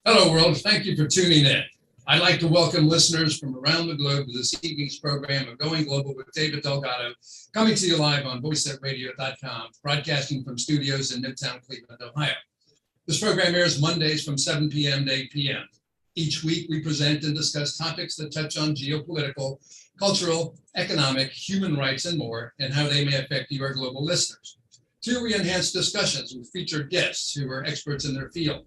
Hello, world. Thank you for tuning in. I'd like to welcome listeners from around the globe to this evening's program of Going Global with David Delgado, coming to you live on voiceatradio.com, broadcasting from studios in Midtown Cleveland, Ohio. This program airs Mondays from 7 p.m. to 8 p.m. Each week, we present and discuss topics that touch on geopolitical, cultural, economic, human rights, and more, and how they may affect you, our global listeners. Two, we enhance discussions with featured guests who are experts in their field.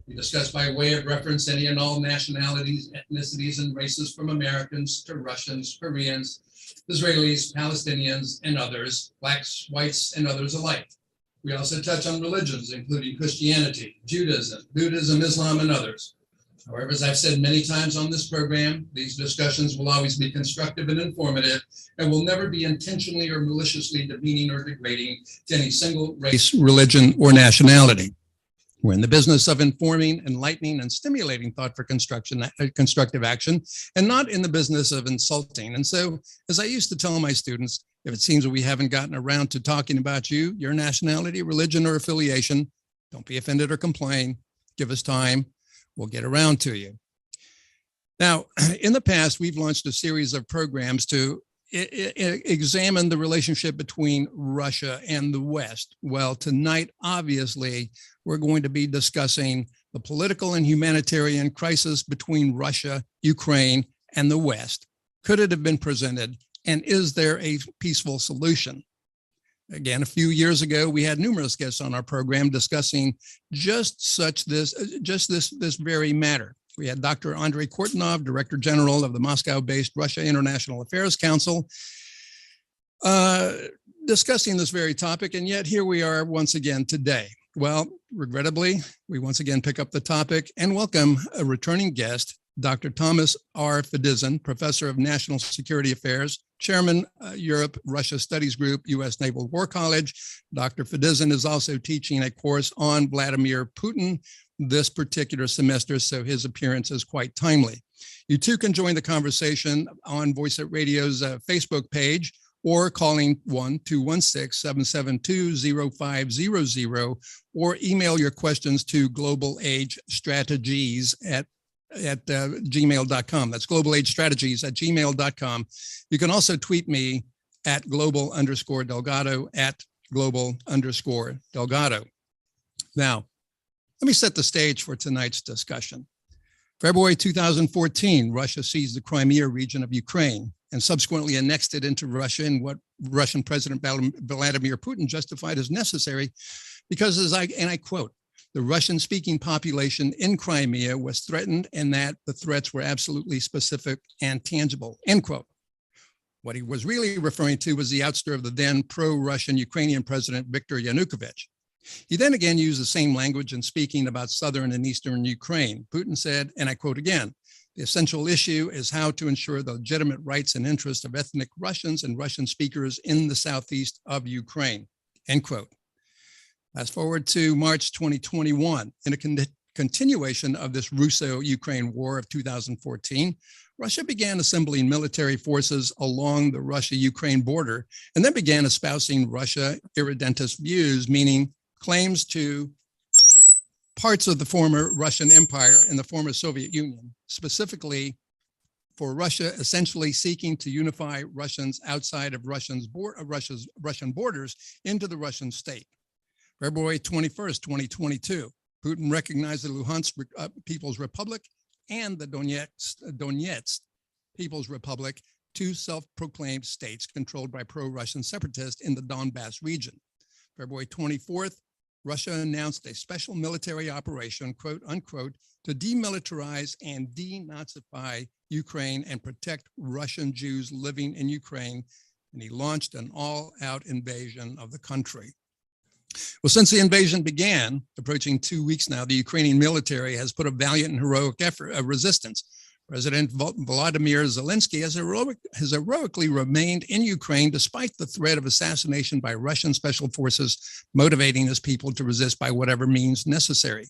We discuss by way of reference any and all nationalities, ethnicities, and races from Americans to Russians, Koreans, Israelis, Palestinians, and others, blacks, whites, and others alike. We also touch on religions, including Christianity, Judaism, Buddhism, Islam, and others. However, as I've said many times on this program, these discussions will always be constructive and informative and will never be intentionally or maliciously demeaning or degrading to any single race, religion, or nationality. We're in the business of informing, enlightening, and stimulating thought for constructive action, and not in the business of insulting. And so, as I used to tell my students, if it seems that we haven't gotten around to talking about you, your nationality, religion, or affiliation, don't be offended or complain. Give us time. We'll get around to you. Now, in the past, we've launched a series of programs to examine the relationship between Russia and the West. Well, tonight, obviously, we're going to be discussing the political and humanitarian crisis between Russia, Ukraine, and the West. Could it have been presented? And is there a peaceful solution? Again, a few years ago, we had numerous guests on our program discussing just this very matter. We had Dr. Andrei Kortunov, Director General of the Moscow-based Russia International Affairs Council, discussing this very topic, and yet here we are once again today. Well, regrettably, we once again pick up the topic and welcome a returning guest, Dr. Thomas R. Fedyszyn, Professor of National Security Affairs, Chairman, Europe-Russia Studies Group, U.S. Naval War College. Dr. Fedyszyn is also teaching a course on Vladimir Putin this particular semester, so his appearance is quite timely. You too can join the conversation on Voice at Radio's Facebook page or calling 1-216-772-0500 or email your questions to globalagestrategies at gmail.com. That's globalagestrategies@gmail.com. You can also tweet me at global_Delgado, at global_Delgado. Now, let me set the stage for tonight's discussion. February 2014, Russia seized the Crimea region of Ukraine and subsequently annexed it into Russia in what Russian President Vladimir Putin justified as necessary because, and I quote, the Russian-speaking population in Crimea was threatened and that the threats were absolutely specific and tangible, end quote. What he was really referring to was the ouster of the then pro-Russian Ukrainian President Viktor Yanukovych. He then again used the same language in speaking about southern and eastern Ukraine. Putin said, and I quote again, the essential issue is how to ensure the legitimate rights and interests of ethnic Russians and Russian speakers in the southeast of Ukraine, end quote. Fast forward to March 2021, in a continuation of this Russo-Ukraine war of 2014, Russia began assembling military forces along the Russia-Ukraine border and then began espousing Russia irredentist views, meaning claims to parts of the former Russian Empire and the former Soviet Union, specifically for Russia essentially seeking to unify Russians outside of Russia's Russian borders into the Russian state. February 21st, 2022, Putin recognized the Luhansk People's Republic and the Donetsk People's Republic, two self-proclaimed states controlled by pro-Russian separatists in the Donbass region. February 24th, Russia announced a special military operation, quote unquote, to demilitarize and denazify Ukraine and protect Russian Jews living in Ukraine, and he launched an all-out invasion of the country. Well, since the invasion began, approaching 2 weeks now, the Ukrainian military has put a valiant and heroic effort of resistance. President Volodymyr Zelensky has heroically remained in Ukraine despite the threat of assassination by Russian special forces, motivating his people to resist by whatever means necessary.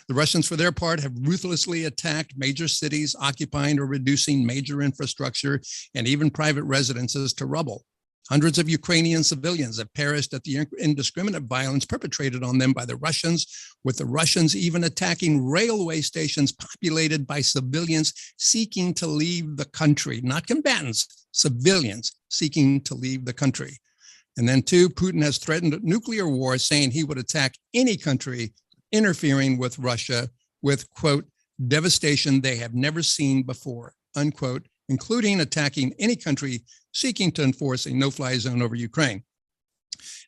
The Russians, for their part, have ruthlessly attacked major cities, occupying or reducing major infrastructure and even private residences to rubble. Hundreds of Ukrainian civilians have perished at the indiscriminate violence perpetrated on them by the Russians, with the Russians even attacking railway stations populated by civilians seeking to leave the country, not combatants, civilians seeking to leave the country. And then two, Putin has threatened nuclear war, saying he would attack any country interfering with Russia with, quote, devastation they have never seen before, unquote, including attacking any country seeking to enforce a no-fly zone over Ukraine.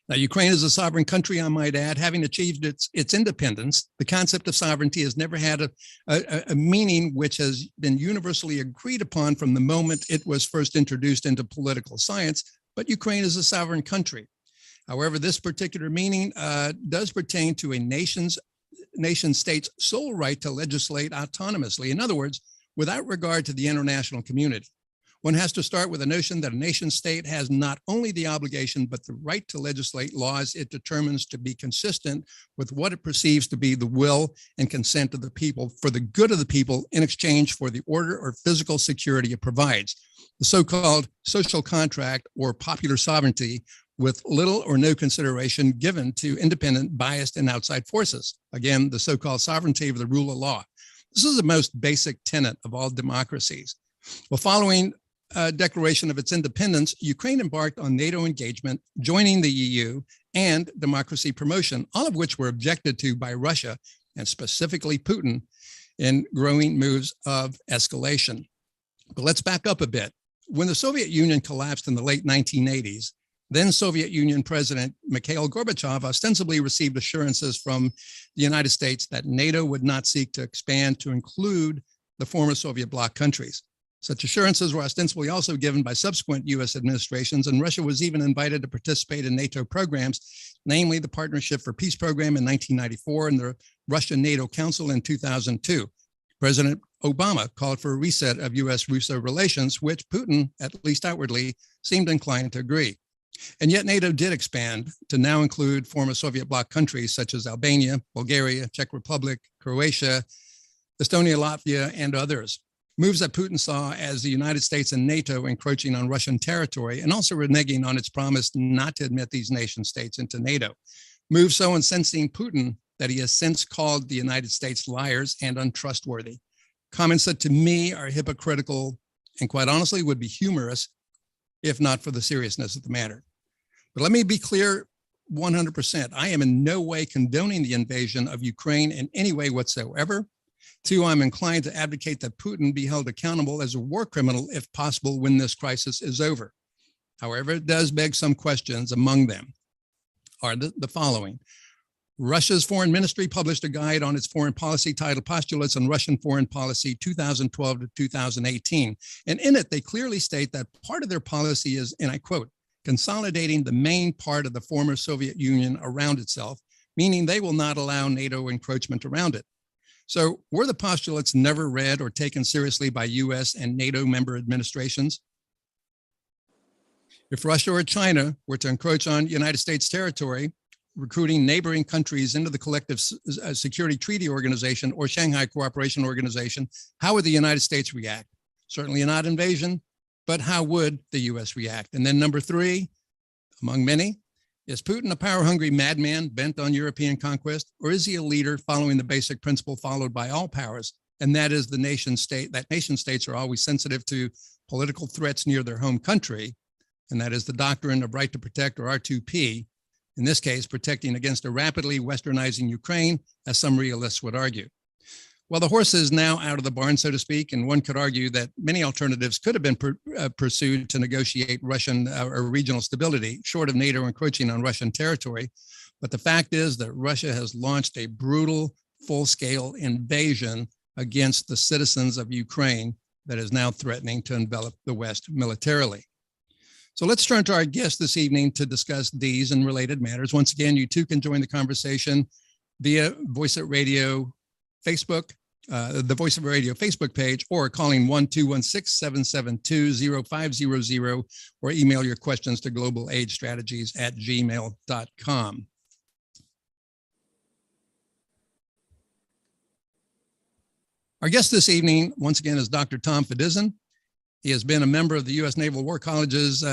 Now, Ukraine is a sovereign country, I might add, having achieved its independence. The concept of sovereignty has never had a meaning which has been universally agreed upon from the moment it was first introduced into political science, but Ukraine is a sovereign country. However, this particular meaning does pertain to a nation state's sole right to legislate autonomously. In other words, without regard to the international community. One has to start with the notion that a nation state has not only the obligation, but the right to legislate laws it determines to be consistent with what it perceives to be the will and consent of the people for the good of the people in exchange for the order or physical security it provides. The so-called social contract or popular sovereignty with little or no consideration given to independent, biased, and outside forces. Again, the so-called sovereignty of the rule of law. This is the most basic tenet of all democracies. Well, following declaration of its independence, Ukraine embarked on NATO engagement, joining the EU, and democracy promotion, all of which were objected to by Russia, and specifically Putin, in growing moves of escalation. But let's back up a bit. When the Soviet Union collapsed in the late 1980s, then Soviet Union President Mikhail Gorbachev ostensibly received assurances from the United States that NATO would not seek to expand to include the former Soviet bloc countries. Such assurances were ostensibly also given by subsequent U.S. administrations, and Russia was even invited to participate in NATO programs, namely the Partnership for Peace program in 1994 and the Russia-NATO Council in 2002. President Obama called for a reset of U.S.-Russo relations, which Putin, at least outwardly, seemed inclined to agree. And yet NATO did expand to now include former Soviet bloc countries such as Albania, Bulgaria, Czech Republic, Croatia, Estonia, Latvia, and others. Moves that Putin saw as the United States and NATO encroaching on Russian territory and also reneging on its promise not to admit these nation states into NATO. Moves so incensing Putin that he has since called the United States liars and untrustworthy. Comments that to me are hypocritical and quite honestly would be humorous if not for the seriousness of the matter. But let me be clear 100%. I am in no way condoning the invasion of Ukraine in any way whatsoever. Two, I'm inclined to advocate that Putin be held accountable as a war criminal if possible when this crisis is over. However, it does beg some questions. Among them are the following. Russia's foreign ministry published a guide on its foreign policy titled Postulates on Russian Foreign Policy 2012 to 2018. And in it, they clearly state that part of their policy is, and I quote, consolidating the main part of the former Soviet Union around itself, meaning they will not allow NATO encroachment around it. So were the postulates never read or taken seriously by US and NATO member administrations? If Russia or China were to encroach on United States territory, recruiting neighboring countries into the Collective Security Treaty Organization or Shanghai Cooperation Organization, how would the United States react? Certainly not invasion, but how would the US react? And then number three, among many, is Putin a power-hungry madman bent on European conquest, or is he a leader following the basic principle followed by all powers, and that is the nation state, that nation states are always sensitive to political threats near their home country, and that is the doctrine of right to protect, or R2P, in this case, protecting against a rapidly westernizing Ukraine, as some realists would argue. Well, the horse is now out of the barn, so to speak, and one could argue that many alternatives could have been pursued to negotiate Russian or regional stability, short of NATO encroaching on Russian territory. But the fact is that Russia has launched a brutal, full-scale invasion against the citizens of Ukraine that is now threatening to envelop the West militarily. So let's turn to our guest this evening to discuss these and related matters. Once again, you too can join the conversation via Voice of Radio Facebook, the Voice of Radio Facebook page, or calling 1-216-772-0500, or email your questions to globalaidstrategies@gmail.com. Our guest this evening, once again, is Dr. Tom Fedyszyn. He has been a member of the U.S. Naval War College's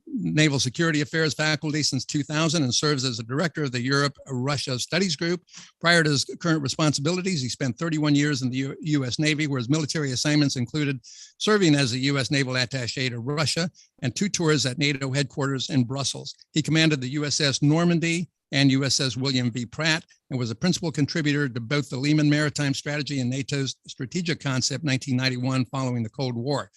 Naval Security Affairs faculty since 2000 and serves as the director of the Europe-Russia Studies Group. Prior to his current responsibilities, he spent 31 years in the U.S. Navy, where his military assignments included serving as the U.S. Naval Attaché to Russia and 2 tours at NATO Headquarters in Brussels. He commanded the USS Normandy and USS William V. Pratt, and was a principal contributor to both the Lehman Maritime Strategy and NATO's Strategic Concept 1991 following the Cold War.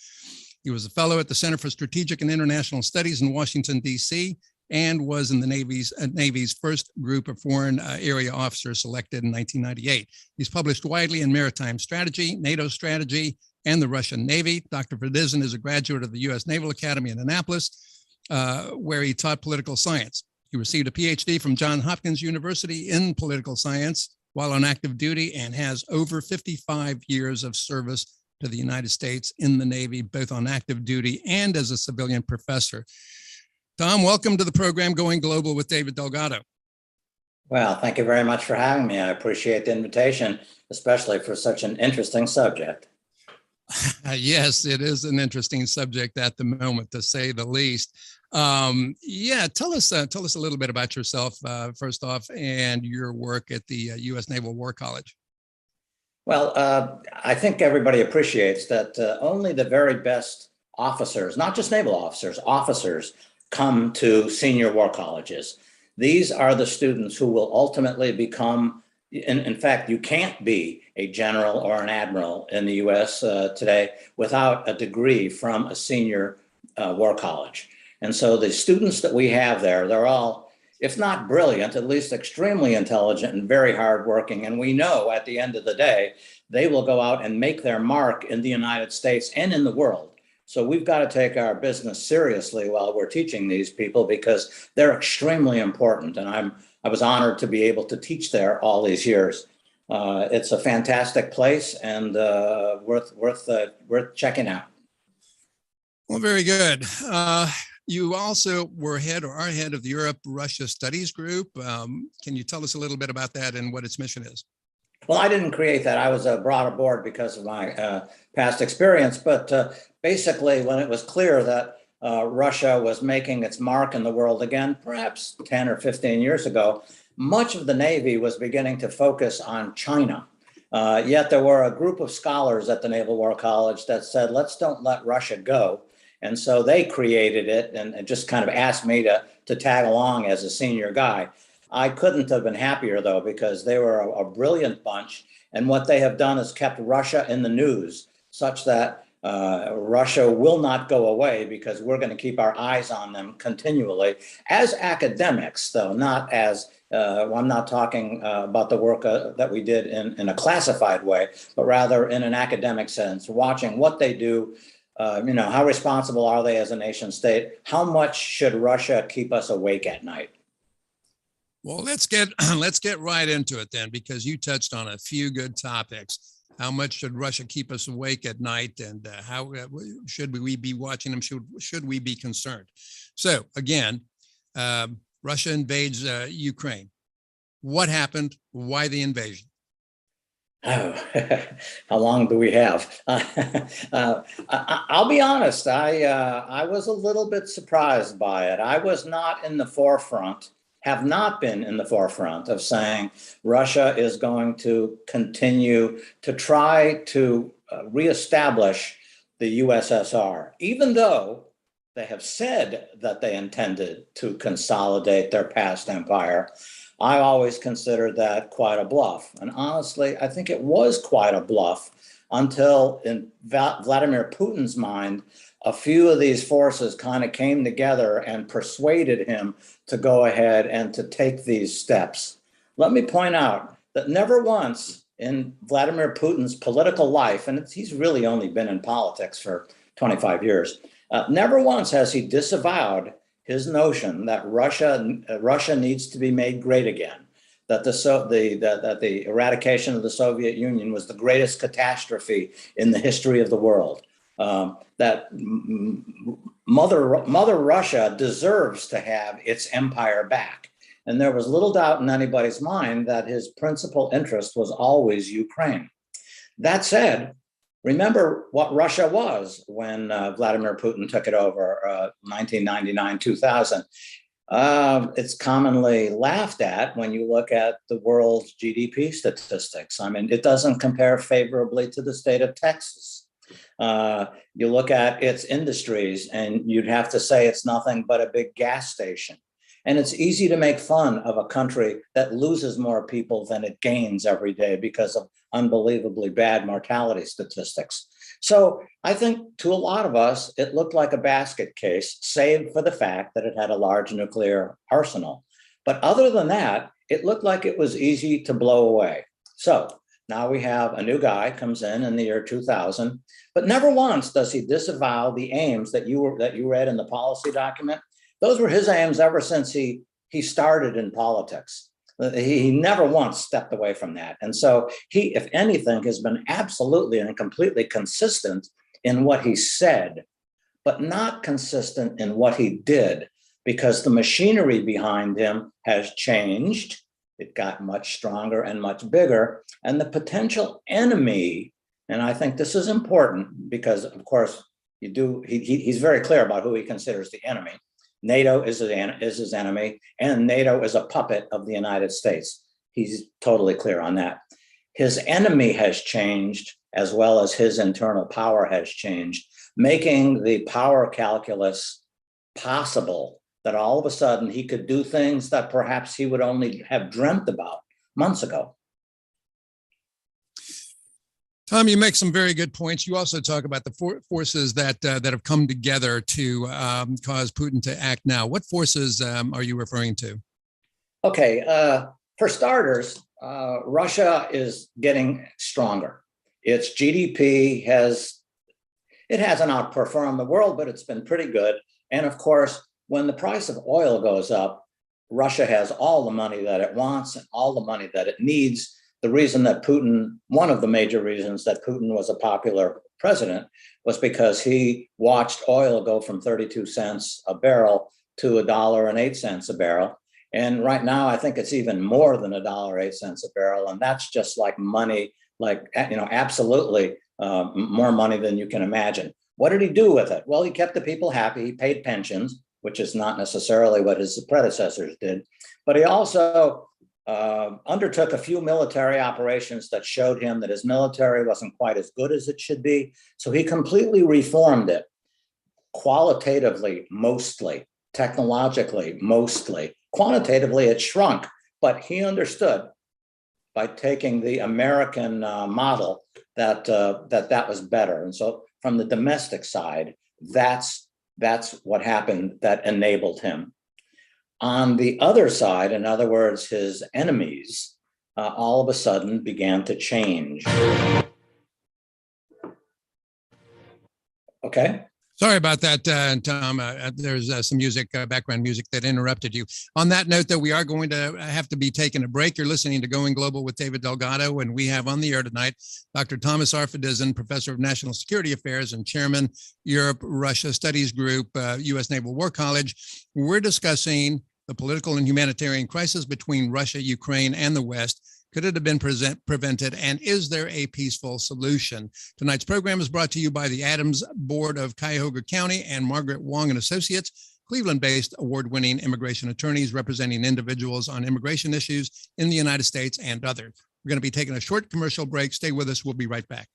He was a fellow at the Center for Strategic and International Studies in Washington, D.C., and was in the Navy's first group of foreign area officers selected in 1998. He's published widely in maritime strategy, NATO strategy, and the Russian Navy. Dr. Fedyszyn is a graduate of the U.S. Naval Academy in Annapolis, where he taught political science. He received a PhD from Johns Hopkins University in political science while on active duty and has over 55 years of service to the United States in the Navy, both on active duty and as a civilian professor. Tom, welcome to the program Going Global with David Delgado. Well, thank you very much for having me. I appreciate the invitation, especially for such an interesting subject. Yes, it is an interesting subject at the moment, to say the least. Tell us a little bit about yourself, first off, and your work at the U.S. Naval War College. Well, I think everybody appreciates that only the very best officers, not just naval officers, officers come to senior war colleges. These are the students who will ultimately become, in fact, you can't be a general or an admiral in the U.S. Today without a degree from a senior war college. And so the students that we have there, they're all, if not brilliant, at least extremely intelligent and very hardworking. And we know at the end of the day, they will go out and make their mark in the United States and in the world. So we've got to take our business seriously while we're teaching these people, because they're extremely important. And I was honored to be able to teach there all these years. It's a fantastic place and worth checking out. Well, very good. You also were head or are head of the Europe-Russia Studies Group. Can you tell us a little bit about that and what its mission is? Well, I didn't create that. I was brought aboard because of my past experience. But basically, when it was clear that Russia was making its mark in the world again, perhaps 10 or 15 years ago, much of the Navy was beginning to focus on China. Yet there were a group of scholars at the Naval War College that said, let's don't let Russia go. And so they created it and just kind of asked me to tag along as a senior guy. I couldn't have been happier, though, because they were a brilliant bunch. And what they have done is kept Russia in the news such that Russia will not go away, because we're going to keep our eyes on them continually as academics, though, not as I'm not talking about the work that we did in a classified way, but rather in an academic sense, watching what they do. How responsible are they as a nation state? How much should Russia keep us awake at night? Well, let's get right into it then, because you touched on a few good topics. How much should Russia keep us awake at night, and how should we be watching them? Should we be concerned? So again, Russia invades Ukraine. What happened? Why the invasion? Oh, how long do we have? I'll be honest. I was a little bit surprised by it. I was not in the forefront, have not been in the forefront of saying Russia is going to continue to try to reestablish the USSR, even though they have said that they intended to consolidate their past empire. I always considered that quite a bluff. And honestly, I think it was quite a bluff until in Vladimir Putin's mind, a few of these forces kind of came together and persuaded him to go ahead and to take these steps. Let me point out that never once in Vladimir Putin's political life, and he's really only been in politics for 25 years, never once has he disavowed his notion that Russia needs to be made great again, that the eradication of the Soviet Union was the greatest catastrophe in the history of the world, that Mother Russia deserves to have its empire back. And there was little doubt in anybody's mind that his principal interest was always Ukraine. That said, Remember what Russia was when Vladimir Putin took it over, 1999, 2000. It's commonly laughed at when you look at the world's GDP statistics. I mean, it doesn't compare favorably to the state of Texas. You look at its industries and you'd have to say it's nothing but a big gas station. And it's easy to make fun of a country that loses more people than it gains every day because of unbelievably bad mortality statistics. So I think to a lot of us, it looked like a basket case, save for the fact that it had a large nuclear arsenal. But other than that, it looked like it was easy to blow away. So now we have a new guy comes in the year 2000, but never once does he disavow the aims that you read in the policy document. Those were his aims ever since he started in politics. He never once stepped away from that. And so he, if anything, has been absolutely and completely consistent in what he said, but not consistent in what he did, because the machinery behind him has changed. It got much stronger and much bigger. And the potential enemy, and I think this is important because, of course, he's very clear about who he considers the enemy. NATO is his enemy, and NATO is a puppet of the United States. He's totally clear on that. His enemy has changed as well as his internal power has changed, making the power calculus possible that all of a sudden he could do things that perhaps he would only have dreamt about months ago. Tom, you make some very good points. You also talk about the forces that have come together to cause Putin to act now. What forces are you referring to? Okay, for starters, Russia is getting stronger. Its GDP hasn't outperformed the world, but it's been pretty good. And of course, when the price of oil goes up, Russia has all the money that it wants and all the money that it needs. The reason that one of the major reasons that Putin was a popular president was because he watched oil go from 32 cents a barrel to $1.08 a barrel. And right now, I think it's even more than $1.08 a barrel. And that's just like money, like, absolutely more money than you can imagine. What did he do with it? Well, he kept the people happy. He paid pensions, which is not necessarily what his predecessors did. But he also undertook a few military operations that showed him that his military wasn't quite as good as it should be. So he completely reformed it, qualitatively, mostly, technologically, mostly. Quantitatively, it shrunk, but he understood by taking the American model that was better. And so from the domestic side, that's what happened that enabled him. On the other side, in other words, his enemies, all of a sudden began to change. Okay. Sorry about that, Tom. There's some music, background music that interrupted you. On that note, though, we are going to have to be taking a break. You're listening to Going Global with David Delgado, and we have on the air tonight Dr. Thomas R. Fedyszyn, Professor of National Security Affairs and Chairman, Europe-Russia Studies Group, U.S. Naval War College. We're discussing the political and humanitarian crisis between Russia, Ukraine, and the West. Could it have been prevented? And is there a peaceful solution? Tonight's program is brought to you by the Adams Board of Cuyahoga County and Margaret Wong and Associates, Cleveland-based award-winning immigration attorneys representing individuals on immigration issues in the United States and others. We're going to be taking a short commercial break. Stay with us. We'll be right back.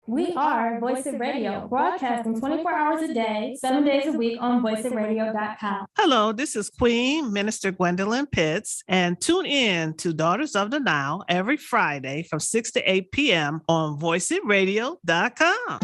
We are Voice of Radio, broadcasting 24 hours a day, 7 days a week on voiceofradio.com. Hello, this is Queen Minister Gwendolyn Pitts, and tune in to Daughters of the Nile every Friday from 6 to 8 p.m. on voiceofradio.com.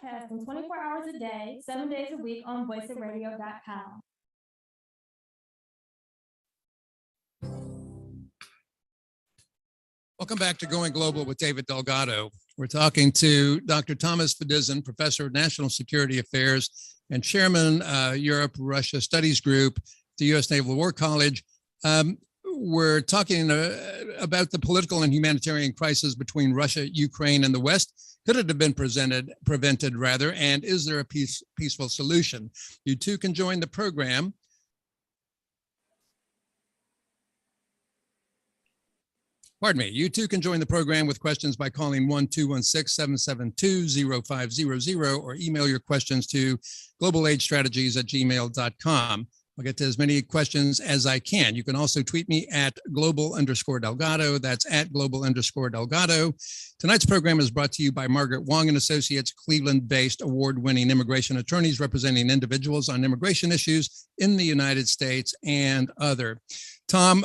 Broadcasting 24 hours a day, 7 days a week on voiceofradio.com. Welcome back to Going Global with David Delgado. We're talking to Dr. Thomas Fedyszyn, Professor of National Security Affairs and Chairman, Europe-Russia Studies Group, the U.S. Naval War College. We're talking about the political and humanitarian crisis between Russia, Ukraine, and the West. Could it have been prevented, and is there a peaceful solution? You too can join the program. Pardon me. You too can join the program with questions by calling 1-216-772-0500 or email your questions to globalaidstrategies@gmail.com. I'll get to as many questions as I can. You can also tweet me at global_Delgado. That's at global_Delgado. Tonight's program is brought to you by Margaret Wong and Associates, Cleveland-based award-winning immigration attorneys representing individuals on immigration issues in the United States and other. Tom,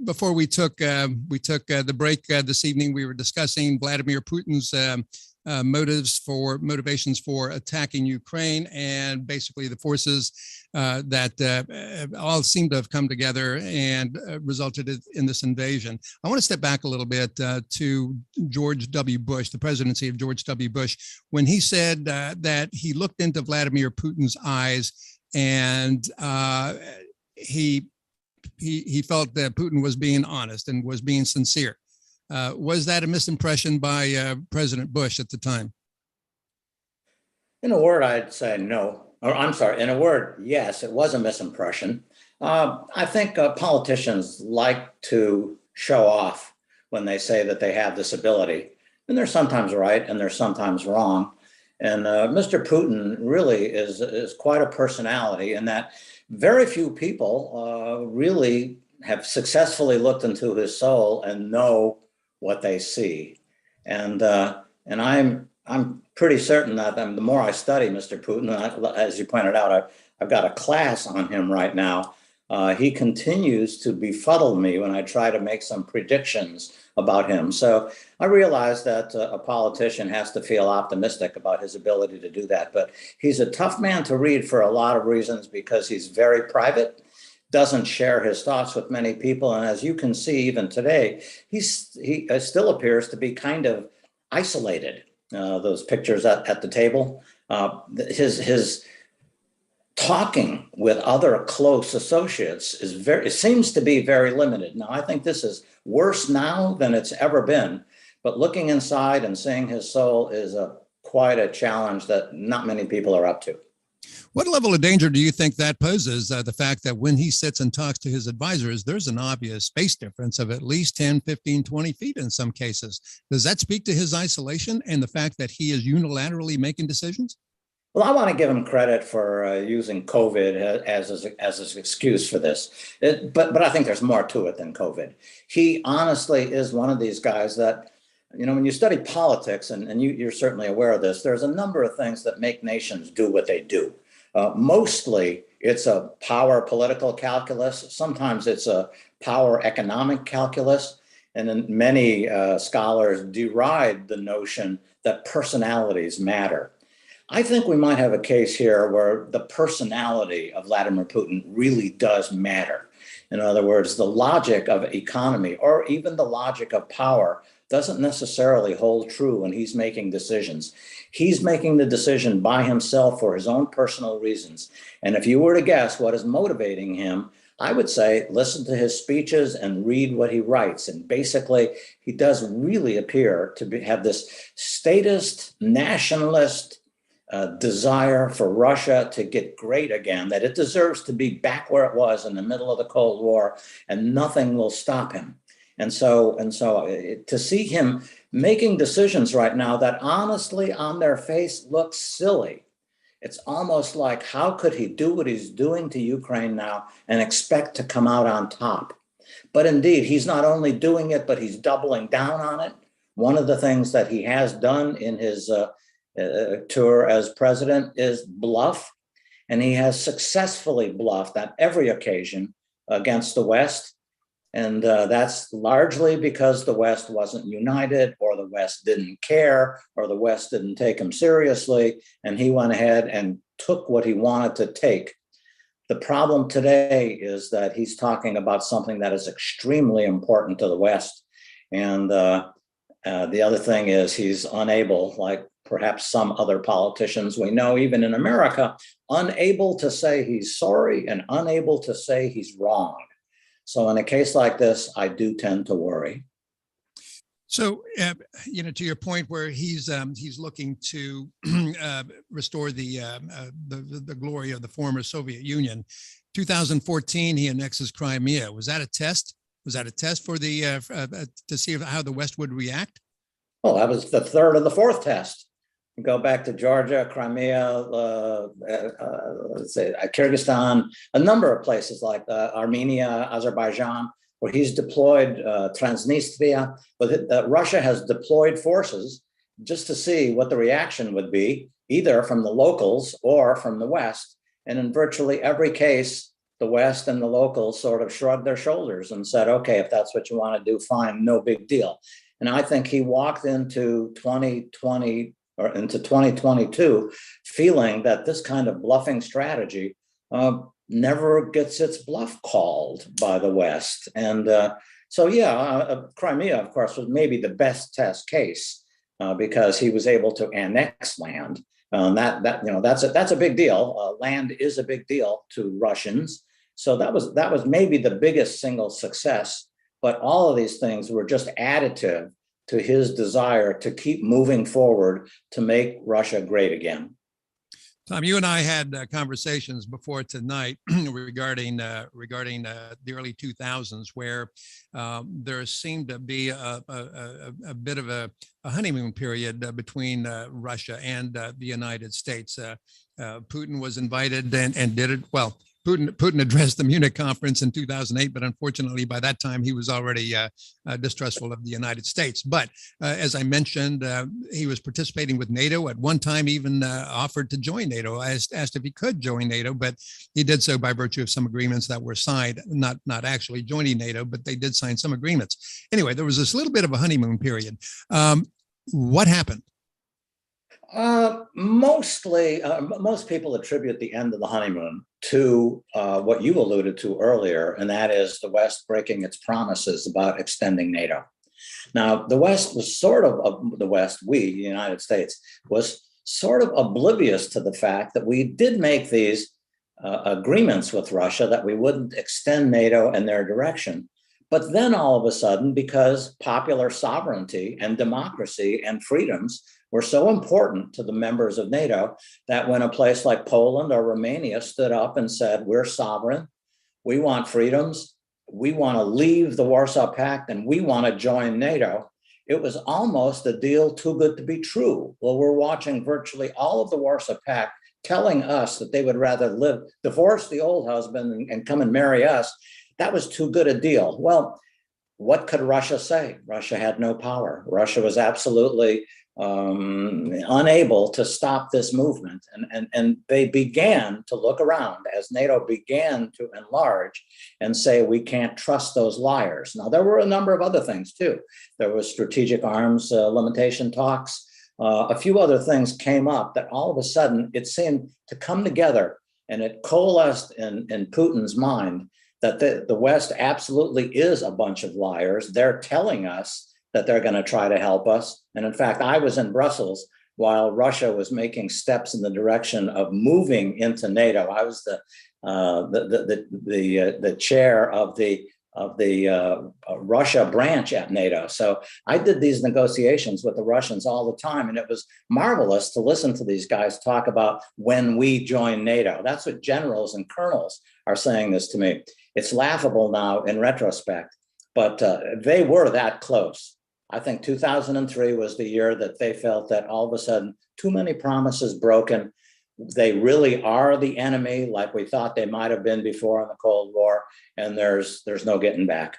before we took the break this evening, we were discussing Vladimir Putin's motivations for attacking Ukraine, and basically the forces that all seem to have come together and resulted in this invasion. I want to step back a little bit to George W. Bush, the presidency of George W. Bush, when he said that he looked into Vladimir Putin's eyes and he felt that Putin was being honest and was being sincere. Was that a misimpression by President Bush at the time? In a word, I'd say no. Or I'm sorry, in a word, yes, it was a misimpression. I think politicians like to show off when they say that they have this ability. And they're sometimes right and they're sometimes wrong. And Mr. Putin really is quite a personality in that very few people really have successfully looked into his soul and know what they see. And I'm pretty certain that the more I study Mr. Putin, as you pointed out, I've got a class on him right now. He continues to befuddle me when I try to make some predictions about him. So I realize that a politician has to feel optimistic about his ability to do that. But he's a tough man to read for a lot of reasons, because he's very private, doesn't share his thoughts with many people. And as you can see, even today, he still appears to be kind of isolated. Those pictures at the table, his talking with other close associates it seems to be very limited. Now, I think this is worse now than it's ever been, but looking inside and seeing his soul is quite a challenge that not many people are up to. What level of danger do you think that poses, the fact that when he sits and talks to his advisors, there's an obvious space difference of at least 10, 15, 20 feet in some cases? Does that speak to his isolation and the fact that he is unilaterally making decisions? Well, I want to give him credit for using COVID as his excuse for this. But I think there's more to it than COVID. He honestly is one of these guys that, you know, when you study politics, and you're certainly aware of this, there's a number of things that make nations do what they do. Mostly it's a power political calculus. Sometimes it's a power economic calculus. And then many scholars deride the notion that personalities matter. I think we might have a case here where the personality of Vladimir Putin really does matter. In other words, the logic of economy or even the logic of power doesn't necessarily hold true when he's making decisions. He's making the decision by himself for his own personal reasons. And if you were to guess what is motivating him, I would say listen to his speeches and read what he writes. And basically, he does really appear to have this statist, nationalist desire for Russia to get great again, that it deserves to be back where it was in the middle of the Cold War, and nothing will stop him. And so to see him making decisions right now that honestly on their face look silly, it's almost like, how could he do what he's doing to Ukraine now and expect to come out on top? But indeed, he's not only doing it, but he's doubling down on it. One of the things that he has done in his tour as president is bluff, and he has successfully bluffed on every occasion against the West. And that's largely because the West wasn't united, or the West didn't care, or the West didn't take him seriously. And he went ahead and took what he wanted to take. The problem today is that he's talking about something that is extremely important to the West. And the other thing is he's unable, like perhaps some other politicians we know, even in America, unable to say he's sorry and unable to say he's wrong. So in a case like this, I do tend to worry. So, to your point where he's looking to restore the glory of the former Soviet Union. 2014, he annexes Crimea. Was that a test? Was that a test for to see how the West would react? Well, that was the third or the fourth test. You go back to Georgia, Crimea, let's say Kyrgyzstan, a number of places like Armenia, Azerbaijan, where he's deployed Transnistria. But Russia has deployed forces just to see what the reaction would be, either from the locals or from the West. And in virtually every case, the West and the locals sort of shrugged their shoulders and said, okay, if that's what you want to do, fine, no big deal. And I think he walked into 2020 or into 2022 feeling that this kind of bluffing strategy never gets its bluff called by the West. And Crimea, of course, was maybe the best test case because he was able to annex land. That's a big deal. Land is a big deal to Russians. So that was maybe the biggest single success. But all of these things were just additive to his desire to keep moving forward to make Russia great again. Tom, you and I had conversations before tonight regarding the early 2000s, where there seemed to be a bit of a honeymoon period between Russia and the United States. Putin was invited and did it well. Putin addressed the Munich conference in 2008, but unfortunately, by that time, he was already distrustful of the United States. But as I mentioned, he was participating with NATO. At one time, even offered to join NATO. I asked if he could join NATO, but he did so by virtue of some agreements that were signed, not actually joining NATO, but they did sign some agreements. Anyway, there was this little bit of a honeymoon period. What happened? Most people attribute the end of the honeymoon to what you alluded to earlier, and that is the West breaking its promises about extending NATO. Now, the West was we, the United States, was sort of oblivious to the fact that we did make these agreements with Russia that we wouldn't extend NATO in their direction. But then all of a sudden, because popular sovereignty and democracy and freedoms were so important to the members of NATO, that when a place like Poland or Romania stood up and said, we're sovereign, we want freedoms, we want to leave the Warsaw Pact, and we want to join NATO, it was almost a deal too good to be true. Well, we're watching virtually all of the Warsaw Pact telling us that they would rather divorce the old husband and come and marry us. That was too good a deal. Well, what could Russia say? Russia had no power. Russia was absolutely unable to stop this movement. And they began to look around as NATO began to enlarge and say, we can't trust those liars. Now, there were a number of other things too. There was strategic arms limitation talks. A few other things came up that all of a sudden it seemed to come together, and it coalesced in Putin's mind that the West absolutely is a bunch of liars. They're telling us that they're going to try to help us. And in fact, I was in Brussels while Russia was making steps in the direction of moving into NATO. I was the chair of the Russia branch at NATO. So I did these negotiations with the Russians all the time, and it was marvelous to listen to these guys talk about when we join NATO. That's what generals and colonels are saying this to me. It's laughable now in retrospect, but they were that close. I think 2003 was the year that they felt that all of a sudden, too many promises broken. They really are the enemy, like we thought they might have been before in the Cold War, and there's no getting back.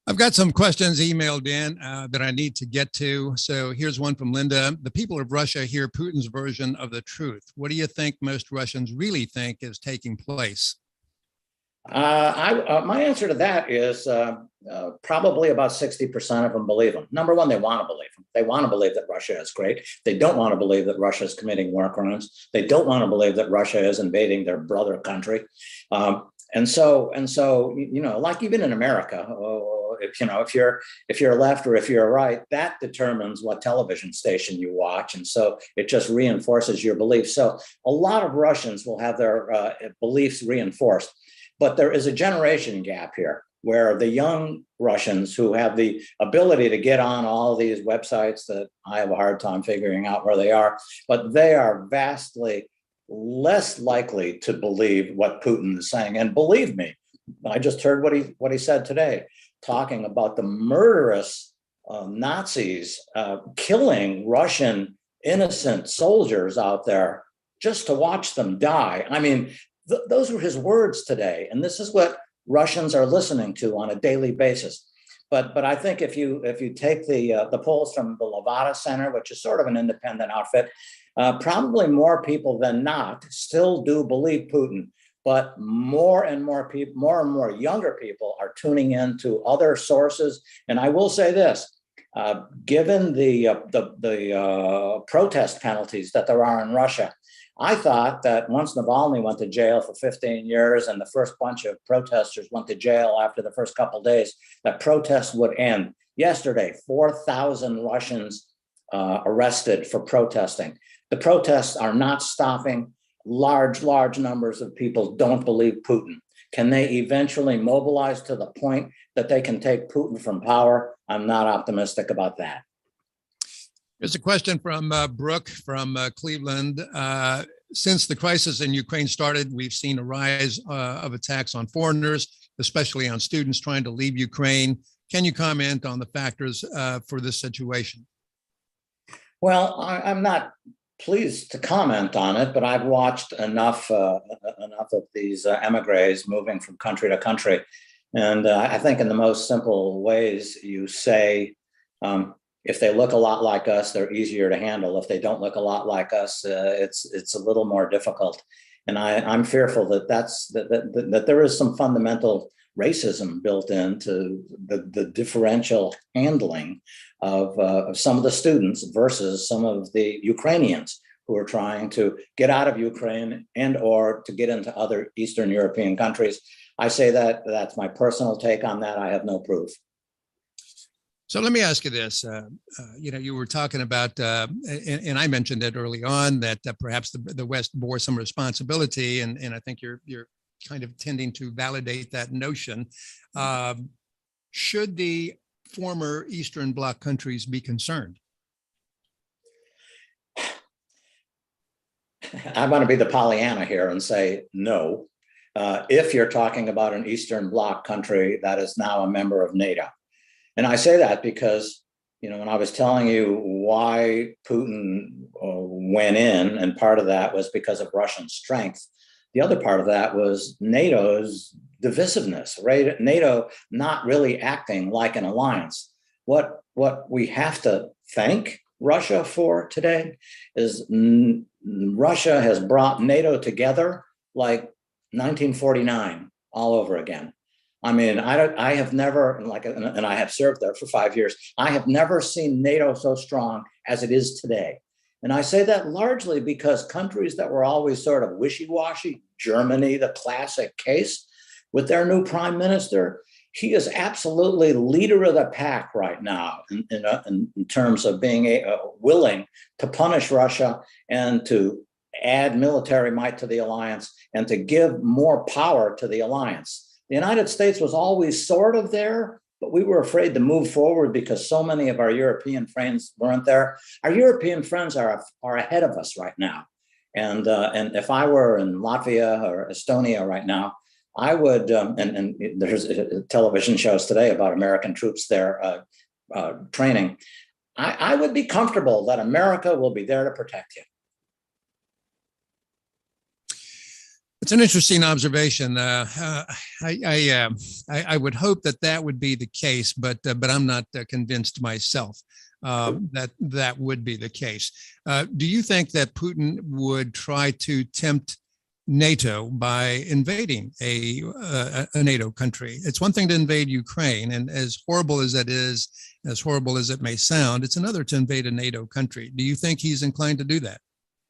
I've got some questions emailed in that I need to get to. So here's one from Linda. The people of Russia hear Putin's version of the truth. What do you think most Russians really think is taking place? My answer to that is probably about 60% of them believe them. Number one, they want to believe them. They want to believe that Russia is great. They don't want to believe that Russia is committing war crimes. They don't want to believe that Russia is invading their brother country. And so, like even in America, if you're left or if you're right, that determines what television station you watch. And so it just reinforces your beliefs. So a lot of Russians will have their beliefs reinforced. But there is a generation gap here where the young Russians who have the ability to get on all these websites that I have a hard time figuring out where they are, but they are vastly less likely to believe what Putin is saying. And believe me, I just heard what he said today, talking about the murderous Nazis killing Russian innocent soldiers out there just to watch them die. I mean, those were his words today, and this is what Russians are listening to on a daily basis. But I think if you take the polls from the Levada Center, which is sort of an independent outfit, probably more people than not still do believe Putin. But more and more people, more and more younger people are tuning in to other sources. And I will say this, given the protest penalties that there are in Russia, I thought that once Navalny went to jail for 15 years and the first bunch of protesters went to jail after the first couple of days, that protests would end. Yesterday, 4,000 Russians arrested for protesting. The protests are not stopping. Large numbers of people don't believe Putin. Can they eventually mobilize to the point that they can take Putin from power? I'm not optimistic about that. Here's a question from Brooke from Cleveland. Since the crisis in Ukraine started, we've seen a rise of attacks on foreigners, especially on students trying to leave Ukraine. Can you comment on the factors for this situation? Well, I'm not pleased to comment on it, but I've watched enough of these emigres moving from country to country. And I think in the most simple ways, you say, if they look a lot like us, they're easier to handle. If they don't look a lot like us, it's a little more difficult. And I'm fearful that there is some fundamental racism built into the differential handling of some of the students versus some of the Ukrainians who are trying to get out of Ukraine and or to get into other Eastern European countries. I say that's my personal take on that. I have no proof. So let me ask you this. You were talking about, and I mentioned it early on, that perhaps the West bore some responsibility, and I think you're kind of tending to validate that notion. Should the former Eastern Bloc countries be concerned? I'm going to be the Pollyanna here and say no. If you're talking about an Eastern Bloc country that is now a member of NATO. And I say that because, when I was telling you why Putin went in, and part of that was because of Russian strength, the other part of that was NATO's divisiveness, right? NATO not really acting like an alliance. What we have to thank Russia for today is Russia has brought NATO together like 1949 all over again. I mean, I have never, and I have served there for 5 years, I have never seen NATO so strong as it is today. And I say that largely because countries that were always sort of wishy-washy, Germany, the classic case, with their new prime minister, he is absolutely leader of the pack right now in terms of being willing to punish Russia and to add military might to the alliance and to give more power to the alliance. The United States was always sort of there, but we were afraid to move forward because so many of our European friends weren't there. Our European friends are ahead of us right now. And if I were in Latvia or Estonia right now, I would, and there's television shows today about American troops there training. I would be comfortable that America will be there to protect you. It's an interesting observation. I would hope that would be the case, but I'm not convinced myself that would be the case. Do you think that Putin would try to tempt NATO by invading a NATO country. It's one thing to invade Ukraine, and as horrible as that is, as horrible as it may sound, it's another to invade a NATO country. Do you think he's inclined to do that?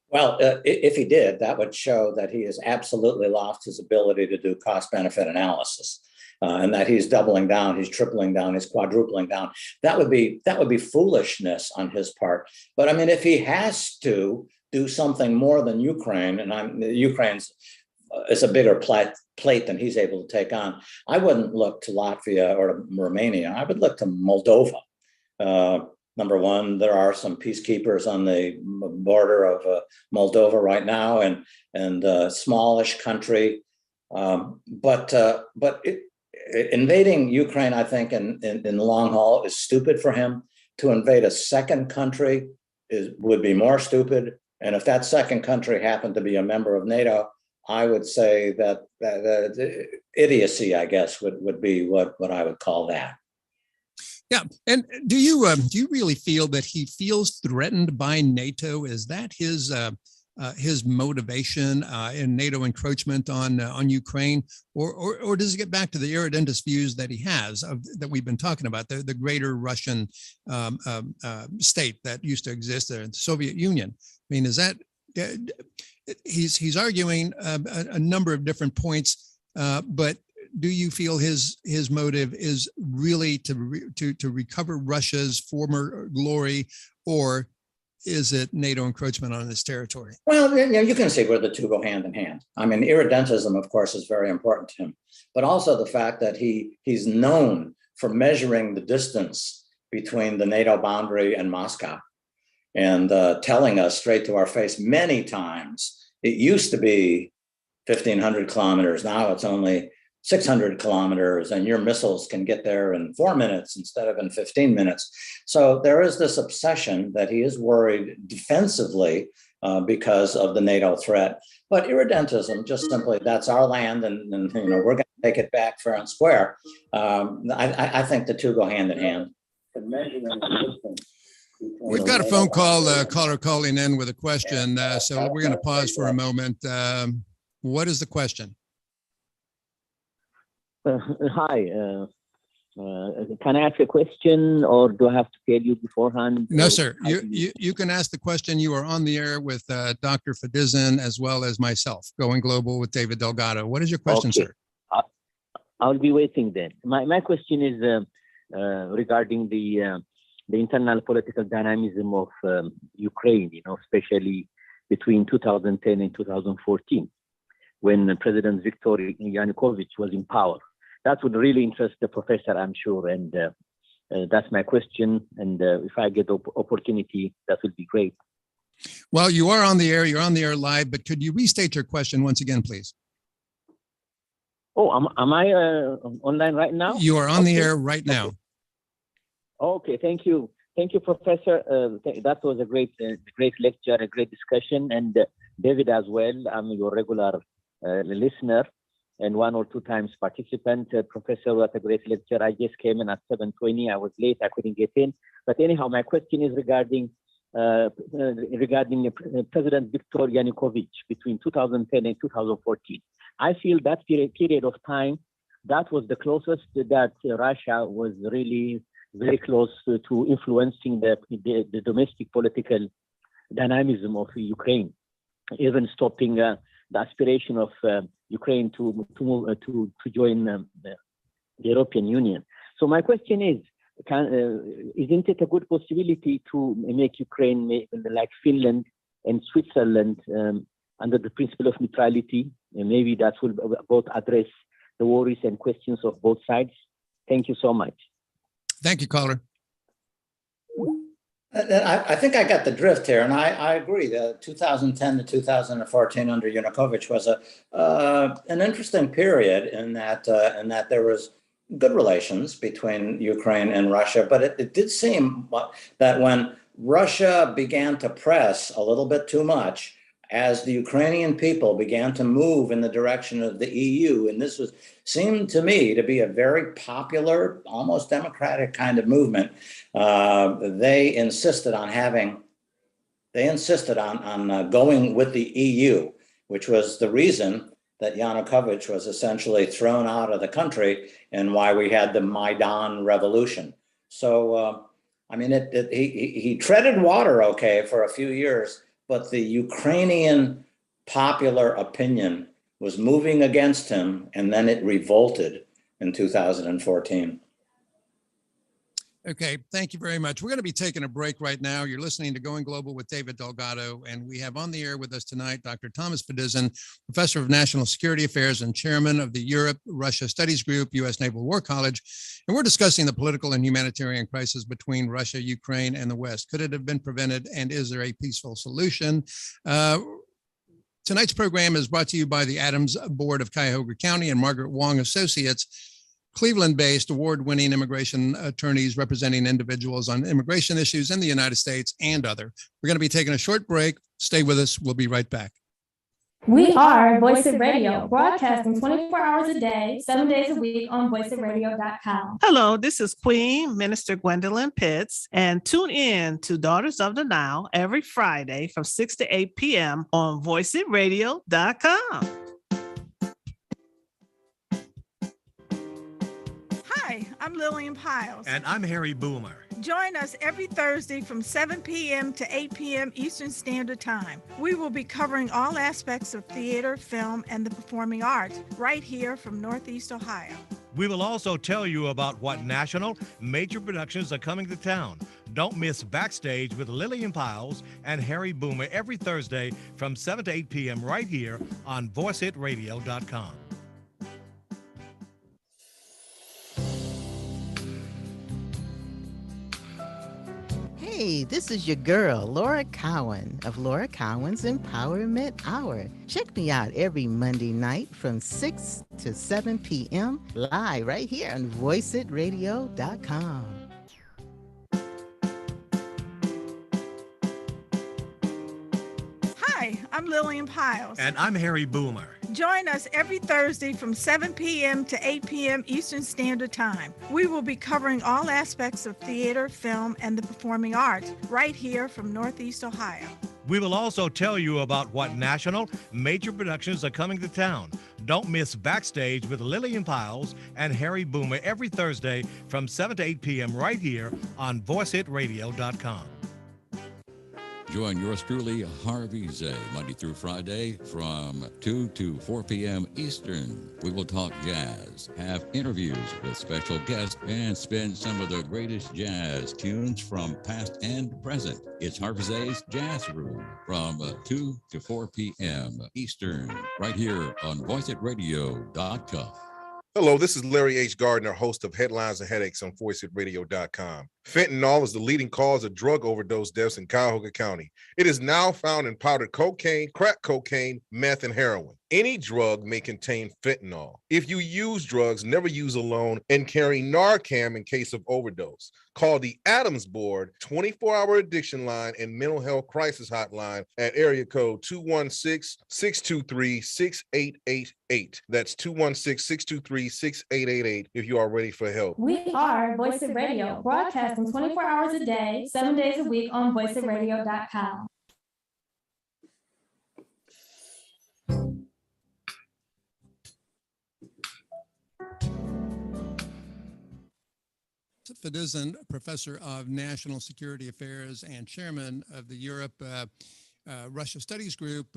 Well, if he did, that would show that he has absolutely lost his ability to do cost-benefit analysis, and that he's doubling down, he's tripling down, he's quadrupling down. That would be foolishness on his part. But I mean, if he has to do something more than Ukraine, and Ukraine's is a bigger plate than he's able to take on, I wouldn't look to Latvia or to Romania. I would look to Moldova. Number one, there are some peacekeepers on the border of Moldova right now, and a smallish country. But invading Ukraine, I think, in the long haul, is stupid for him. To invade a second country would be more stupid. And if that second country happened to be a member of NATO, I would say that idiocy, I guess, would be what I would call that. Yeah, and do you really feel that he feels threatened by NATO? Is that his motivation in NATO encroachment on Ukraine, or does it get back to the irredentist views that he has that we've been talking about, the greater Russian state that used to exist there in the Soviet Union? I mean, is that he's arguing a number of different points, but do you feel his motive is really to recover Russia's former glory, or is it NATO encroachment on his territory? Well, you can see where the two go hand in hand. I mean, irredentism, of course, is very important to him, but also the fact that he's known for measuring the distance between the NATO boundary and Moscow, and telling us straight to our face many times, it used to be 1,500 kilometers. Now it's only 600 kilometers, and your missiles can get there in 4 minutes instead of in 15 minutes. So there is this obsession that he is worried defensively because of the NATO threat. But irredentism, just simply, that's our land, and we're going to take it back fair and square. I think the two go hand in hand. We've got a phone caller calling in with a question, so we're going to pause for a moment. What is the question? Hi, can I ask a question, or do I have to tell you beforehand? No, sir. You can ask the question. You are on the air with Dr. Fedyszyn as well as myself, Going Global with David Delgado. What is your question, okay, sir? I'll be waiting then. My question is regarding the internal political dynamism of Ukraine, especially between 2010 and 2014, when President Viktor Yanukovych was in power. That would really interest the professor, I'm sure, and that's my question. And if I get the opportunity, that would be great. Well, you are on the air. You're on the air live, but could you restate your question once again, please? Oh, am I online right now? You are on the air right now. Okay, thank you. Thank you, Professor. That was a great lecture, a great discussion. And David as well, I'm your regular listener and 1 or 2 times participant. Professor, what a great lecture. I just came in at 7:20. I was late. I couldn't get in. But anyhow, my question is regarding President Viktor Yanukovych between 2010 and 2014. I feel that period of time, that was the closest that Russia was really very close to influencing the domestic political dynamism of Ukraine, even stopping the aspiration of Ukraine to join the European Union. So my question is, isn't it a good possibility to make Ukraine like Finland and Switzerland under the principle of neutrality? And maybe that will both address the worries and questions of both sides. Thank you so much. Thank you, caller. I think I got the drift here, and I agree that 2010 to 2014 under Yanukovych was an interesting period in that there was good relations between Ukraine and Russia, but it did seem that when Russia began to press a little bit too much, as the Ukrainian people began to move in the direction of the EU, and this seemed to me to be a very popular, almost democratic kind of movement, they insisted on going with the EU. which was the reason that Yanukovych was essentially thrown out of the country and why we had the Maidan revolution. So, I mean, he treaded water okay for a few years, but the Ukrainian popular opinion was moving against him, and then it revolted in 2014. Okay, thank you very much. We're going to be taking a break right now. You're listening to Going Global with David Delgado, and we have on the air with us tonight Dr. Thomas Fedyszyn, Professor of National Security Affairs and Chairman of the Europe-Russia Studies Group, U.S. Naval War College. And we're discussing the political and humanitarian crisis between Russia, Ukraine, and the West. Could it have been prevented, and is there a peaceful solution? Tonight's program is brought to you by the Adams Board of Cuyahoga County and Margaret Wong Associates, Cleveland-based award-winning immigration attorneys representing individuals on immigration issues in the United States and other. We're going to be taking a short break. Stay with us. We'll be right back. We are Voice It Radio, broadcasting 24 hours a day, 7 days a week on voiceitradio.com. Hello, this is Queen Minister Gwendolyn Pitts, and tune in to Daughters of the Nile every Friday from 6 to 8 p.m. on voiceitradio.com. Hi, I'm Lillian Piles. And I'm Harry Boomer. Join us every Thursday from 7 p.m. to 8 p.m. Eastern Standard Time. We will be covering all aspects of theater, film, and the performing arts right here from Northeast Ohio. We will also tell you about what national major productions are coming to town. Don't miss Backstage with Lillian Piles and Harry Boomer every Thursday from 7 to 8 p.m. right here on voiceitradio.com. Hey, this is your girl, Laura Cowan of Laura Cowan's Empowerment Hour. Check me out every Monday night from 6 to 7 p.m. live right here on voiceitradio.com. Hi, I'm Lillian Piles. And I'm Harry Boomer. Join us every Thursday from 7 p.m. to 8 p.m. Eastern Standard Time. We will be covering all aspects of theater, film, and the performing arts right here from Northeast Ohio. We will also tell you about what national major productions are coming to town. Don't miss Backstage with Lillian Piles and Harry Boomer every Thursday from 7 to 8 p.m. right here on voiceitradio.com. Join yours truly, Harvey Zay, Monday through Friday from 2 to 4 p.m. Eastern. We will talk jazz, have interviews with special guests, and spin some of the greatest jazz tunes from past and present. It's Harvey Zay's Jazz Room from 2 to 4 p.m. Eastern, right here on voiceitradio.com. Hello, this is Larry H. Gardner, host of Headlines and Headaches on voiceitradio.com. Fentanyl is the leading cause of drug overdose deaths in Cuyahoga County. It is now found in powdered cocaine, crack cocaine, meth, and heroin. Any drug may contain fentanyl. If you use drugs, never use alone, and carry Narcan in case of overdose. Call the Adams Board 24-hour addiction line and mental health crisis hotline at area code 216-623-6888. That's 216-623-6888 if you are ready for help. We are Voice It Radio, broadcasting 24 hours a day, 7 days a week on voiceitradio.com. Fedyszyn, Professor of National Security Affairs and Chairman of the Europe-Russia Studies Group,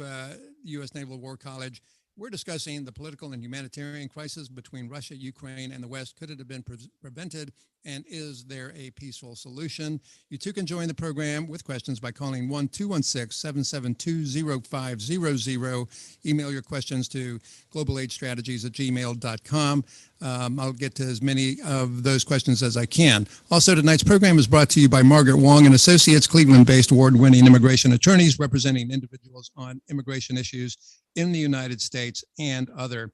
U.S. Naval War College. We're discussing the political and humanitarian crisis between Russia, Ukraine, and the West. Could it have been prevented, and is there a peaceful solution? You too can join the program with questions by calling 1-216-772-0500. Email your questions to globalaidstrategies@gmail.com. I'll get to as many of those questions as I can. Also, tonight's program is brought to you by Margaret Wong and Associates, Cleveland-based award-winning immigration attorneys representing individuals on immigration issues in the United States and other.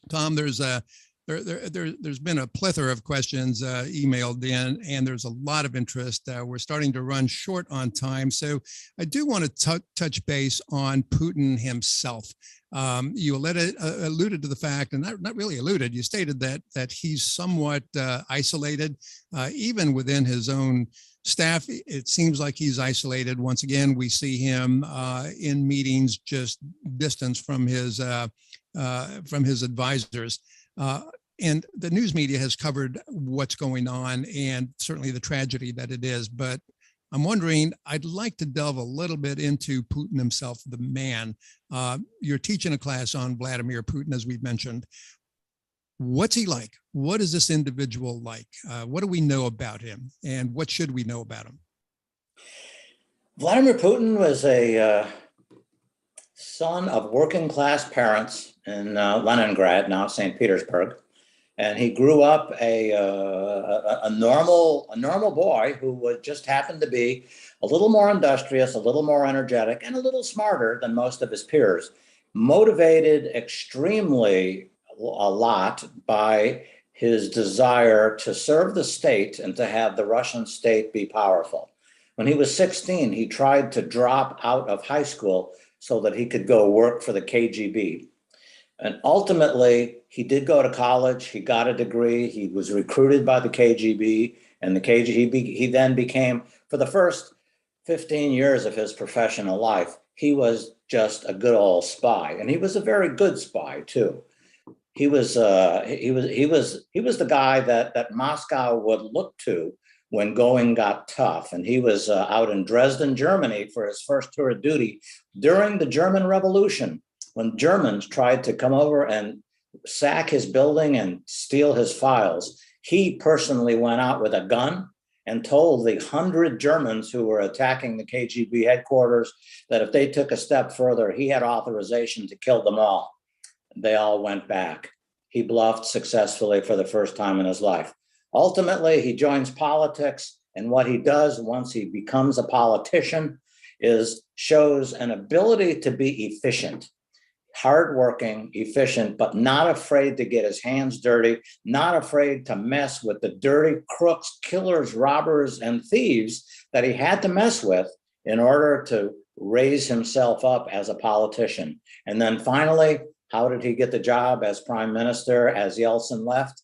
Tom, there's been a plethora of questions emailed in, and there's a lot of interest. We're starting to run short on time, so I do want to touch base on Putin himself. You alluded to the fact, and not really alluded, you stated that he's somewhat isolated, even within his own staff, it seems like he's isolated. Once again, we see him in meetings just distance from his advisors. And the news media has covered what's going on and certainly the tragedy that it is. But I'm wondering, I'd like to delve a little bit into Putin himself, the man. You're teaching a class on Vladimir Putin, as we've mentioned. What's he like? What is this individual like? What do we know about him? And what should we know about him? Vladimir Putin was a son of working class parents in Leningrad, now St. Petersburg. And he grew up a normal boy who would just happen to be a little more industrious, a little more energetic, and a little smarter than most of his peers, motivated extremely a lot by his desire to serve the state and to have the Russian state be powerful. When he was 16, he tried to drop out of high school so that he could go work for the KGB. And ultimately, he did go to college. He got a degree. He was recruited by the KGB, and the KGB, he then became, for the first 15 years of his professional life, he was just a good old spy. And he was a very good spy too. He was the guy that Moscow would look to when going got tough. And he was out in Dresden, Germany for his first tour of duty during the German Revolution, when Germans tried to come over and sack his building and steal his files. He personally went out with a gun and told the 100 Germans who were attacking the KGB headquarters that if they took a step further, he had authorization to kill them all. They all went back. He bluffed successfully for the first time in his life. Ultimately, he joins politics, and what he does once he becomes a politician is shows an ability to be efficient. Hardworking, efficient, but not afraid to get his hands dirty, not afraid to mess with the dirty crooks, killers, robbers, and thieves that he had to mess with in order to raise himself up as a politician. And then finally, how did he get the job as prime minister as Yeltsin left?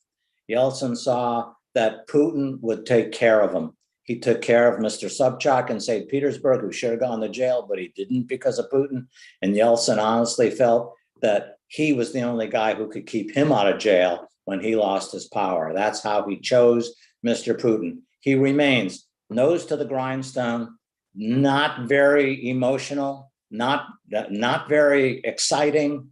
Yeltsin saw that Putin would take care of him. He took care of Mr. Sobchak in St. Petersburg, who should have gone to jail, but he didn't because of Putin. And Yeltsin honestly felt that he was the only guy who could keep him out of jail when he lost his power. That's how he chose Mr. Putin. He remains nose to the grindstone, not very emotional, not very exciting.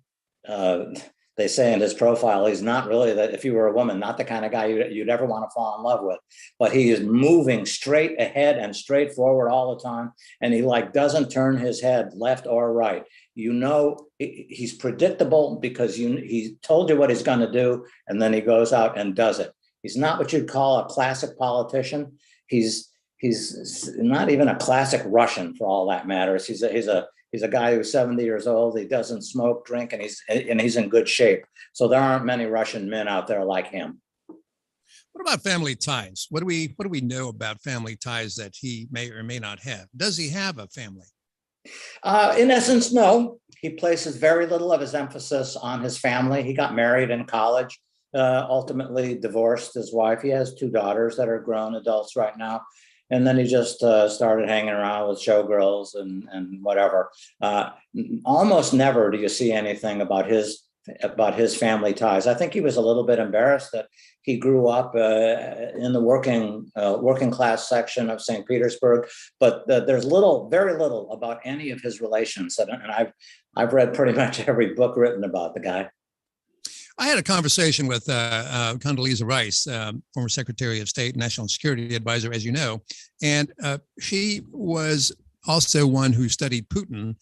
They say in his profile, he's not really, that if you were a woman, not the kind of guy you'd ever want to fall in love with, but he is moving straight ahead and straight forward all the time. And he doesn't turn his head left or right. You know, he's predictable because he told you what he's going to do, and then he goes out and does it. He's not what you'd call a classic politician. He's not even a classic Russian for all that matters. He's a guy who's 70 years old. He doesn't smoke, drink, and he's in good shape. So there aren't many Russian men out there like him. What about family ties? What do we know about family ties that he may or may not have? Does he have a family? In essence, no. He places very little of his emphasis on his family. He got married in college, ultimately divorced his wife. He has 2 daughters that are grown adults right now. And then he just started hanging around with showgirls and whatever. Almost never do you see anything about his family ties. I think he was a little bit embarrassed that he grew up in the working class section of St. Petersburg, but there's very little about any of his relations. And I've read pretty much every book written about the guy. I had a conversation with Condoleezza Rice, former Secretary of State, National Security Advisor, as you know, and she was also one who studied Putin.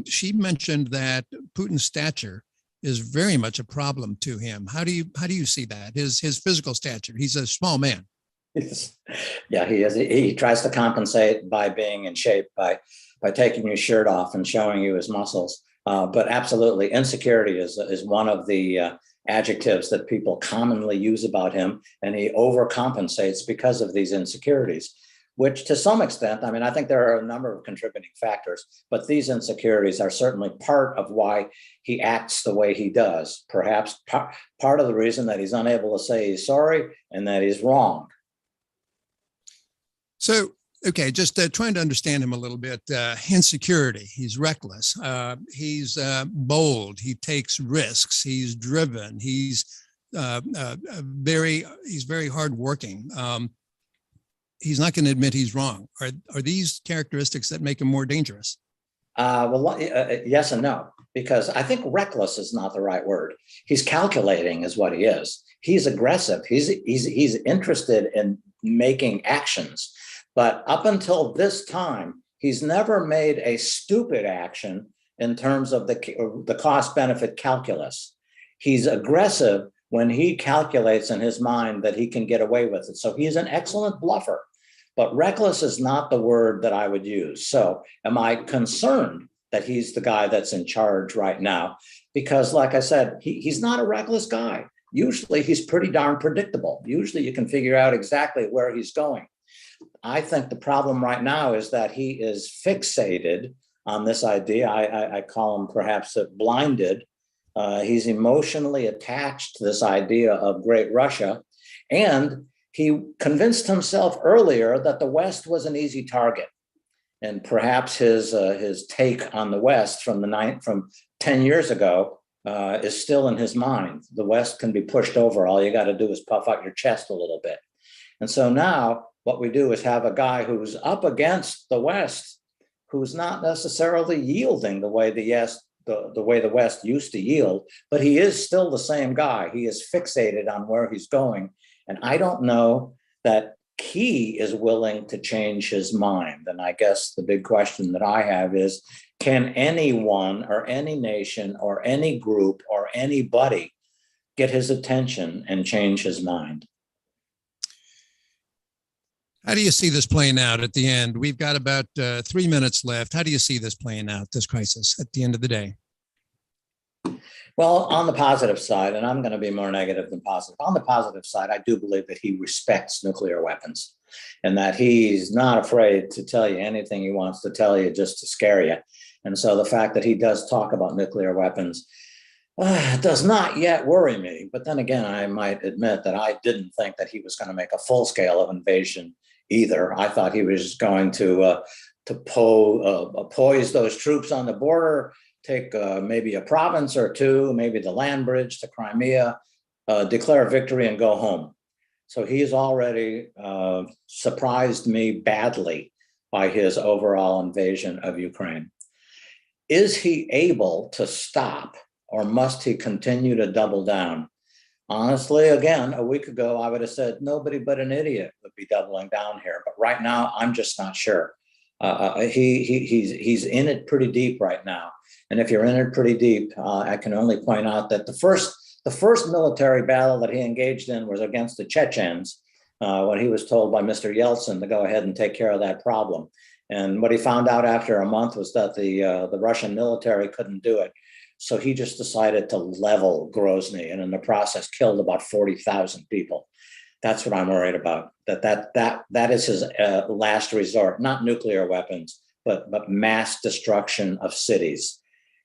She mentioned that Putin's stature is very much a problem to him. How do you see that? His physical stature. He's a small man. Yeah, he is. He tries to compensate by being in shape, by taking his shirt off and showing you his muscles. But absolutely, insecurity is one of the adjectives that people commonly use about him, and he overcompensates because of these insecurities, which to some extent, I mean, I think there are a number of contributing factors, but these insecurities are certainly part of why he acts the way he does. Perhaps part of the reason that he's unable to say he's sorry and that he's wrong. So, okay, just trying to understand him a little bit. Insecurity. He's reckless. He's bold. He takes risks. He's driven. He's very hardworking. He's not going to admit he's wrong. Are these characteristics that make him more dangerous? Yes and no, because I think reckless is not the right word. He's calculating is what he is. He's aggressive. He's interested in making actions. But up until this time, he's never made a stupid action in terms of the cost-benefit calculus. He's aggressive when he calculates in his mind that he can get away with it. So he's an excellent bluffer. But reckless is not the word that I would use. So am I concerned that he's the guy that's in charge right now? Because like I said, he's not a reckless guy. Usually he's pretty darn predictable. Usually you can figure out exactly where he's going. I think the problem right now is that he is fixated on this idea. I call him perhaps blinded. He's emotionally attached to this idea of Great Russia. And he convinced himself earlier that the West was an easy target. And perhaps his take on the West from 10 years ago is still in his mind. The West can be pushed over. All you got to do is puff out your chest a little bit. And so now what we do is have a guy who's up against the West, who's not necessarily yielding the way the West used to yield, but he is still the same guy. He is fixated on where he's going. And I don't know that he is willing to change his mind. And I guess the big question that I have is, can anyone or any nation or any group or anybody get his attention and change his mind? How do you see this playing out at the end? We've got about 3 minutes left. How do you see this playing out, this crisis, at the end of the day? Well, on the positive side, and I'm going to be more negative than positive. On the positive side, I do believe that he respects nuclear weapons and that he's not afraid to tell you anything he wants to tell you just to scare you. And so the fact that he does talk about nuclear weapons does not yet worry me. But then again, I might admit that I didn't think that he was going to make a full scale of invasion either. I thought he was going to poise those troops on the border, take maybe a province or two, maybe the land bridge to Crimea, declare victory and go home. So he's already surprised me badly by his overall invasion of Ukraine. Is he able to stop, or must he continue to double down? Honestly, again, a week ago, I would have said nobody but an idiot would be doubling down here. But right now, I'm just not sure. He's in it pretty deep right now. And if you're in it pretty deep, I can only point out that the first military battle that he engaged in was against the Chechens, when he was told by Mr. Yeltsin to go ahead and take care of that problem. And what he found out after a month was that the Russian military couldn't do it. So he just decided to level Grozny, and in the process killed about 40,000 people. That's what I'm worried about. That is his last resort, not nuclear weapons, but mass destruction of cities.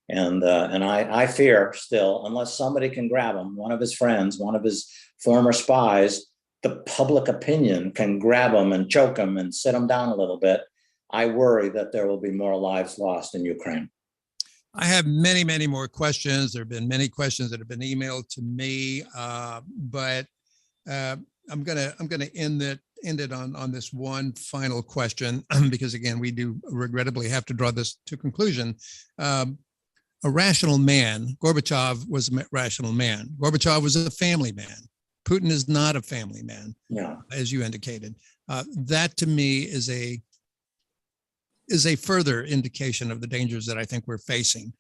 And I fear still, unless somebody can grab him, one of his friends, one of his former spies, the public opinion can grab him and choke him and sit him down a little bit. I worry that there will be more lives lost in Ukraine. I have many, many more questions. There have been many questions that have been emailed to me, but I'm gonna end it on this one final question because again, we do regrettably have to draw this to conclusion. A rational man, Gorbachev was a rational man. Gorbachev was a family man. Putin is not a family man, as you indicated. That to me is a further indication of the dangers that I think we're facing.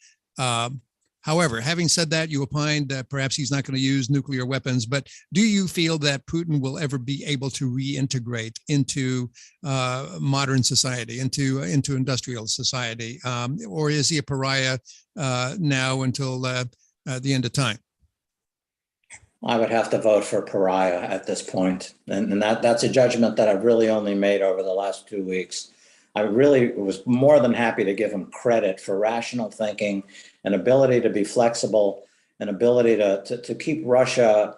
However, having said that, you opined that perhaps he's not going to use nuclear weapons, but do you feel that Putin will ever be able to reintegrate into modern society, into industrial society, or is he a pariah now until the end of time? I would have to vote for pariah at this point. And that's a judgment that I've really only made over the last 2 weeks. I really was more than happy to give him credit for rational thinking, an ability to be flexible, an ability to keep Russia's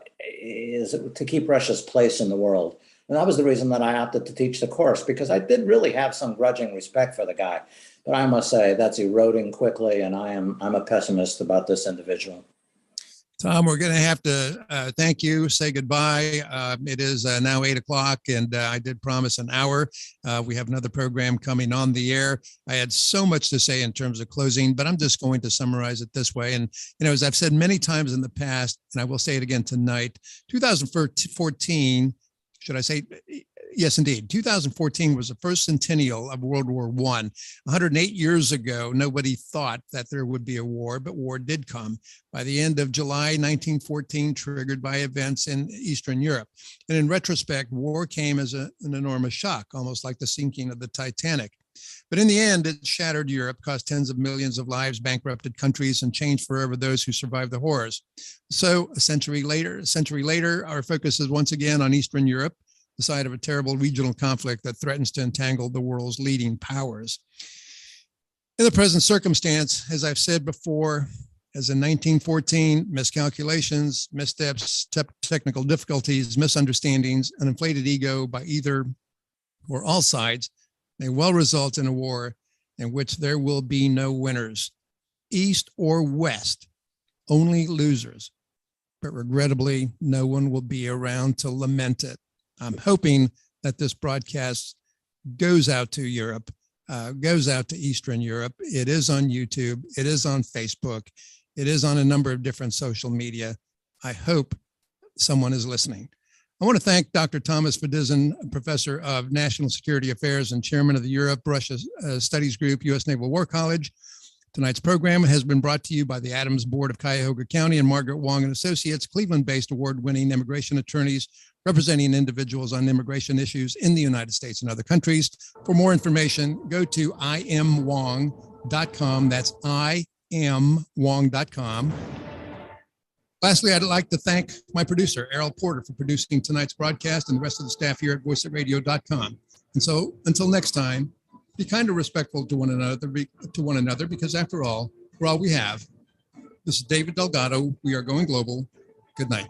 place in the world. And that was the reason that I opted to teach the course, because I did really have some grudging respect for the guy. But I must say that's eroding quickly, and I'm a pessimist about this individual. Tom, we're going to have to thank you, say goodbye. It is now 8 o'clock, and I did promise an hour. We have another program coming on the air. I had so much to say in terms of closing, but I'm just going to summarize it this way. And, as I've said many times in the past, and I will say it again tonight, 2014, should I say, yes, indeed. 2014 was the first centennial of World War I. 108 years ago, nobody thought that there would be a war, but war did come by the end of July 1914, triggered by events in Eastern Europe. And in retrospect, war came as an enormous shock, almost like the sinking of the Titanic. But in the end, it shattered Europe, cost tens of millions of lives, bankrupted countries, and changed forever those who survived the horrors. So a century later, our focus is once again on Eastern Europe, the site of a terrible regional conflict that threatens to entangle the world's leading powers. In the present circumstance, as I've said before, as in 1914, miscalculations, missteps, technical difficulties, misunderstandings, an inflated ego by either or all sides may well result in a war in which there will be no winners, East or West, only losers. But regrettably, no one will be around to lament it. I'm hoping that this broadcast goes out to Europe, goes out to Eastern Europe. It is on YouTube. It is on Facebook. It is on a number of different social media. I hope someone is listening. I want to thank Dr. Thomas Fedyszyn, Professor of National Security Affairs and Chairman of the Europe-Russia Studies Group, U.S. Naval War College. Tonight's program has been brought to you by the Adams Board of Cuyahoga County and Margaret Wong and Associates, Cleveland-based award-winning immigration attorneys representing individuals on immigration issues in the United States and other countries. For more information, go to imwong.com. That's imwong.com. Lastly, I'd like to thank my producer, Errol Porter, for producing tonight's broadcast and the rest of the staff here at voiceitradio.com. And so until next time, be kind and respectful to one another, because after all, we're all we have. This is David Delgado. We are going global. Good night.